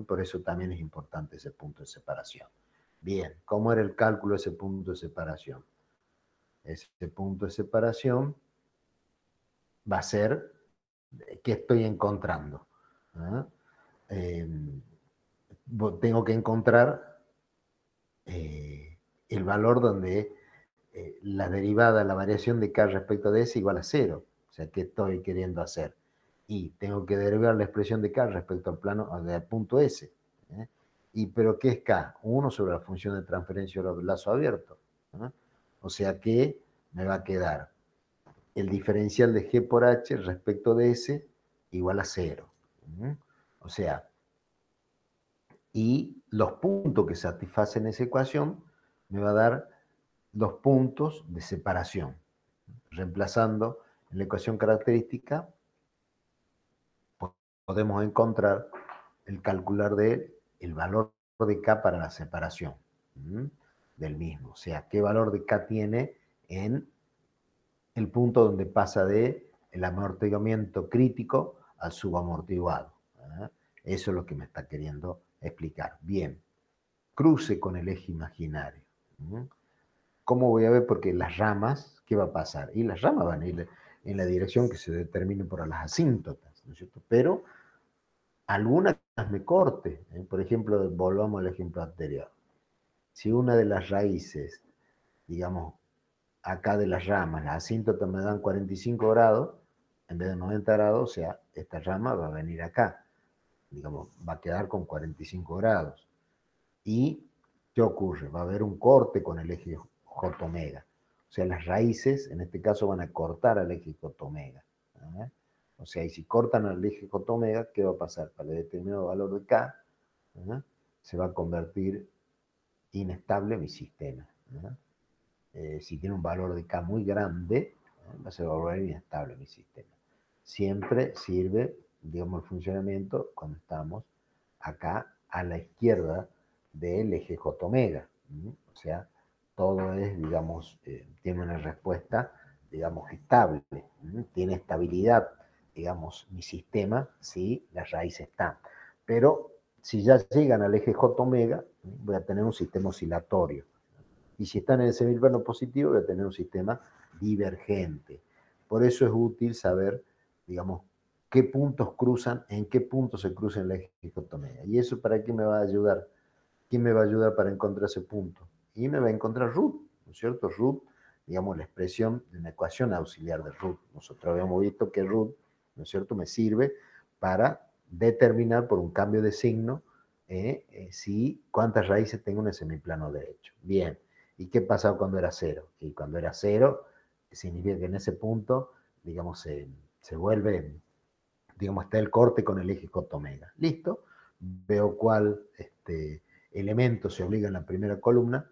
Por eso también es importante ese punto de separación. Bien, ¿cómo era el cálculo de ese punto de separación? Ese punto de separación va a ser, ¿qué estoy encontrando? Tengo que encontrar el valor donde la derivada, la variación de K respecto de S igual a 0. O sea, ¿qué estoy queriendo hacer? Y tengo que derivar la expresión de K respecto al plano del punto S. ¿Pero qué es K? 1 sobre la función de transferencia o lazo abierto. O sea que me va a quedar el diferencial de G por H respecto de S igual a 0. O sea, y los puntos que satisfacen esa ecuación me va a dar los puntos de separación. Reemplazando en la ecuación característica, podemos encontrar el calcular el valor de K para la separación del mismo. O sea, qué valor de K tiene en el punto donde pasa de el amortiguamiento crítico al subamortiguado. Eso es lo que me está queriendo explicar. Bien, cruce con el eje imaginario. ¿Cómo voy a ver? Porque las ramas, ¿qué va a pasar? Y las ramas van a ir en la dirección que se determine por las asíntotas, ¿no es cierto? Pero algunas me corte. Por ejemplo, volvamos al ejemplo anterior. Si una de las raíces, digamos, acá de las ramas, las asíntotas me dan 45 grados, en vez de 90 grados, o sea, esta rama va a venir acá. Digamos, va a quedar con 45 grados. ¿Y qué ocurre? Va a haber un corte con el eje J-omega. O sea, las raíces, en este caso, van a cortar al eje J-omega. O sea, y si cortan al eje J-omega, ¿qué va a pasar? Para el determinado valor de K, se va a convertir inestable mi sistema. Si tiene un valor de K muy grande, va a ser volver inestable mi sistema. Siempre sirve, digamos, el funcionamiento cuando estamos acá a la izquierda del eje J-omega. O sea, todo es, digamos, tiene una respuesta, digamos, estable. Tiene estabilidad, digamos, mi sistema, si las raíces están. Pero si ya llegan al eje J-omega, voy a tener un sistema oscilatorio. Y si están en el semiplano positivo, voy a tener un sistema divergente. Por eso es útil saber, digamos, qué puntos cruzan, en qué puntos se cruzan el eje J-omega. ¿Y eso para qué me va a ayudar? ¿Quién me va a ayudar para encontrar ese punto? Y me va a encontrar root, ¿no es cierto? Root, digamos, la expresión de una ecuación auxiliar de root. Nosotros habíamos visto que root, ¿no es cierto?, me sirve para determinar por un cambio de signo cuántas raíces tengo en el semiplano derecho. Bien. ¿Y qué pasaba cuando era 0? Y cuando era 0, significa que en ese punto, digamos, se vuelve, digamos, está el corte con el eje J-omega. Listo. Veo cuál elemento se obliga en la primera columna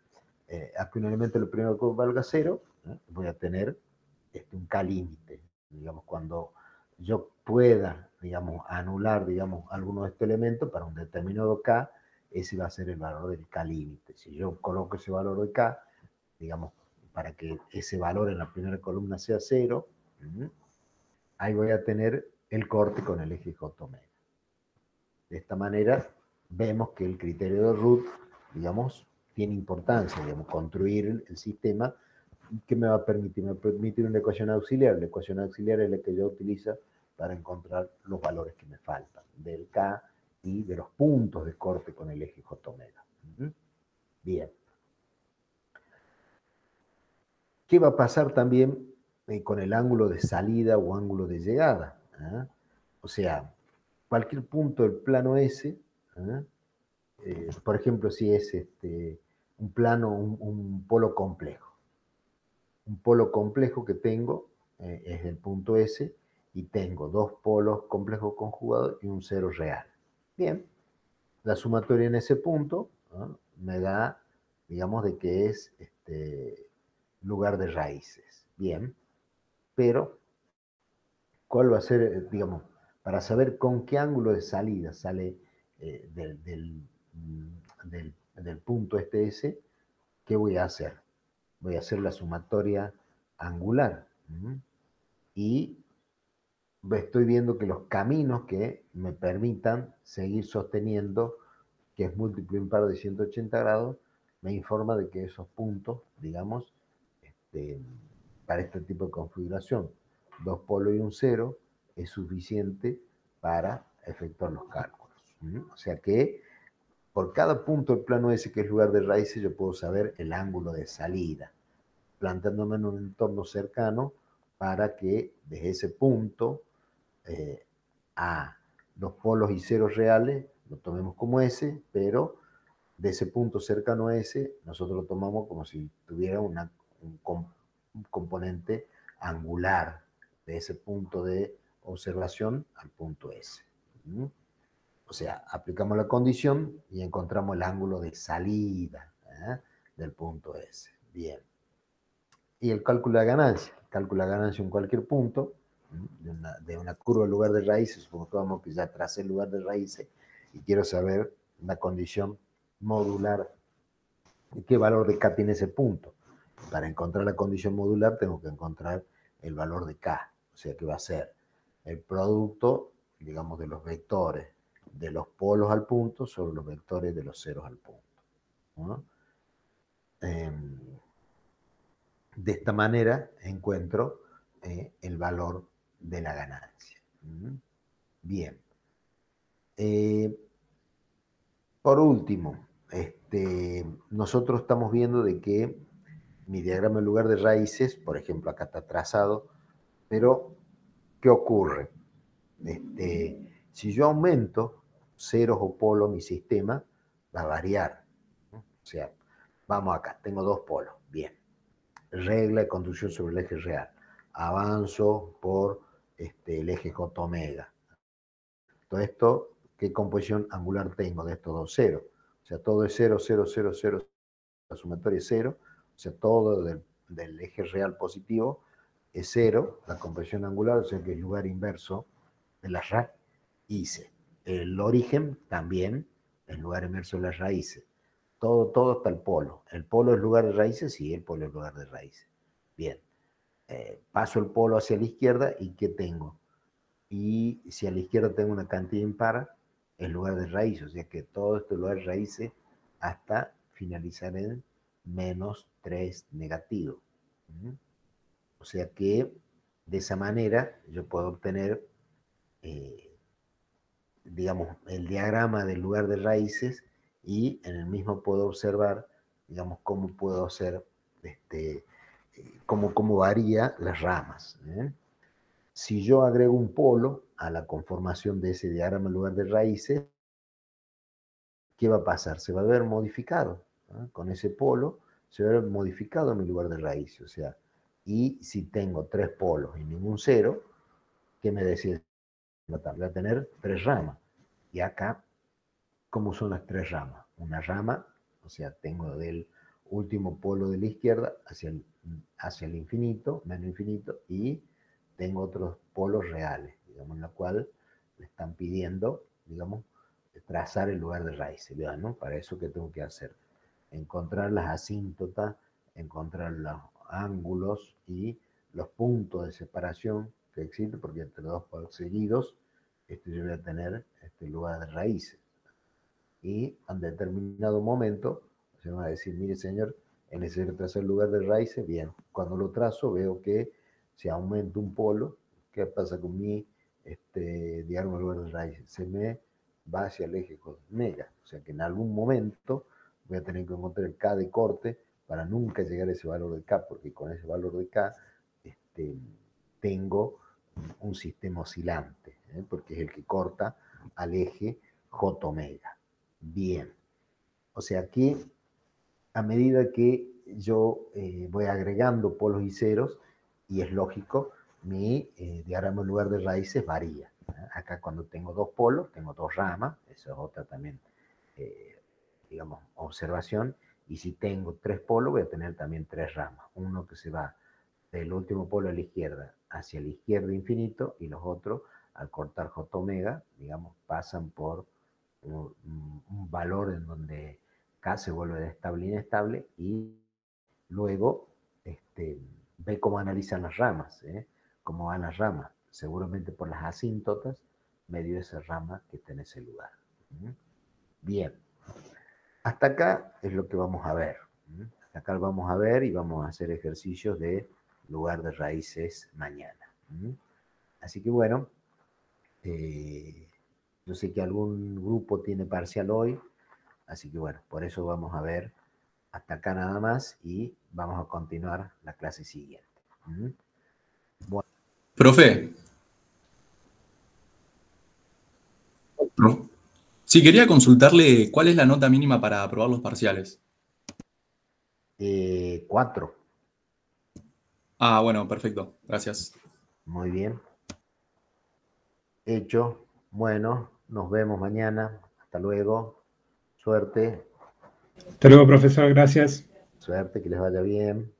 a que un elemento lo primero que valga 0, voy a tener un K límite. Digamos, cuando yo pueda, digamos, anular, digamos, alguno de estos elementos para un determinado K, ese va a ser el valor del K límite. Si yo coloco ese valor de K, digamos, para que ese valor en la primera columna sea 0, ahí voy a tener el corte con el eje J omega. De esta manera, vemos que el criterio de Root, digamos, tiene importancia, digamos, construir el sistema que me va a permitir, una ecuación auxiliar. La ecuación auxiliar es la que yo utilizo para encontrar los valores que me faltan del K y de los puntos de corte con el eje J omega. Bien. ¿Qué va a pasar también con el ángulo de salida o ángulo de llegada? O sea, cualquier punto del plano S, por ejemplo, si es un plano, un polo complejo. Un polo complejo que tengo es el punto S y tengo dos polos complejos conjugados y un cero real. Bien, la sumatoria en ese punto me da, digamos, de que es lugar de raíces. Bien, pero ¿cuál va a ser, digamos, para saber con qué ángulo de salida sale del punto S? ¿Qué voy a hacer? Voy a hacer la sumatoria angular. Y estoy viendo que los caminos que me permitan seguir sosteniendo que es múltiplo impar de 180 grados, me informa de que esos puntos, digamos, para este tipo de configuración, dos polos y un cero, es suficiente para efectuar los cálculos. O sea que por cada punto del plano S que es lugar de raíces, yo puedo saber el ángulo de salida, planteándome en un entorno cercano para que desde ese punto a los polos y ceros reales lo tomemos como S, pero de ese punto cercano a S, nosotros lo tomamos como si tuviera un componente angular de ese punto de observación al punto S. O sea, aplicamos la condición y encontramos el ángulo de salida del punto S. Bien. Y el cálculo de ganancia. Cálculo de ganancia en cualquier punto de una curva en lugar de raíces. Supongamos que ya tracé el lugar de raíces y quiero saber la condición modular y qué valor de K tiene ese punto. Para encontrar la condición modular tengo que encontrar el valor de K. O sea que va a ser el producto, digamos, de los vectores de los polos al punto sobre los vectores de los ceros al punto. ¿No? De esta manera encuentro el valor de la ganancia. Bien. Por último, nosotros estamos viendo de que mi diagrama en lugar de raíces, por ejemplo, acá está trazado, pero ¿qué ocurre? Si yo aumento ceros o polos, mi sistema va a variar. O sea, vamos acá, tengo dos polos, bien. Regla de conducción sobre el eje real. Avanzo por el eje J omega. Todo esto, ¿qué composición angular tengo de estos dos ceros? O sea, todo es 0, 0, 0, 0, la sumatoria es 0, o sea, todo del eje real positivo es 0, la composición angular, o sea que el lugar inverso de las raíces. El origen también, el lugar inverso de las raíces. Todo está el polo. ¿El polo es lugar de raíces? Sí, el polo es lugar de raíces. Bien. Paso el polo hacia la izquierda y ¿qué tengo? Y si a la izquierda tengo una cantidad impar, es lugar de raíz, o sea que todo esto es lugar de raíces hasta finalizar en menos 3 negativo. O sea que de esa manera yo puedo obtener, digamos, el diagrama del lugar de raíces y en el mismo puedo observar, digamos, cómo puedo hacer, cómo varía las ramas. Si yo agrego un polo a la conformación de ese diagrama en lugar de raíces, ¿qué va a pasar? Se va a ver modificado. Con ese polo se va a ver modificado mi lugar de raíces. O sea, y si tengo tres polos y ningún cero, ¿qué me decía? Voy a tener tres ramas. Y acá, ¿cómo son las tres ramas? Una rama, o sea, tengo del último polo de la izquierda hacia el infinito, menos infinito, y tengo otros polos reales, digamos, en la cual le están pidiendo, digamos, trazar el lugar de raíces, ¿no? Para eso, ¿qué tengo que hacer? Encontrar las asíntotas, encontrar los ángulos y los puntos de separación que existen, porque entre dos polos seguidos, yo voy a tener este lugar de raíces. Y en determinado momento se va a decir, mire señor, es necesario trazar el lugar de raíces. Bien, cuando lo trazo veo que se aumenta un polo. ¿Qué pasa con mi diagrama de lugar de raíces? Se me va hacia el eje mega. O sea que en algún momento voy a tener que encontrar el K de corte para nunca llegar a ese valor de K, porque con ese valor de K tengo un sistema oscilante, porque es el que corta al eje J omega. Bien, o sea que a medida que yo voy agregando polos y ceros, y es lógico, mi diagrama en lugar de raíces varía. Acá cuando tengo dos polos, tengo dos ramas, esa es otra también, digamos, observación, y si tengo tres polos, voy a tener también tres ramas. Uno que se va del último polo a la izquierda hacia la izquierda infinito, y los otros, al cortar J omega, digamos, pasan por un valor en donde K se vuelve de estable a inestable, y luego ve cómo analizan las ramas, cómo van las ramas, seguramente por las asíntotas, medio de esa rama que está en ese lugar. Bien, hasta acá es lo que vamos a ver. Hasta acá lo vamos a ver y vamos a hacer ejercicios de lugar de raíces mañana. Así que bueno, yo sé que algún grupo tiene parcial hoy, así que bueno, por eso vamos a ver hasta acá nada más y vamos a continuar la clase siguiente. Bueno. Profe. Sí, quería consultarle cuál es la nota mínima para aprobar los parciales. 4. Ah, bueno, perfecto. Gracias. Muy bien. Hecho. Bueno, nos vemos mañana. Hasta luego. Suerte. Hasta luego, profesor. Gracias. Suerte, que les vaya bien.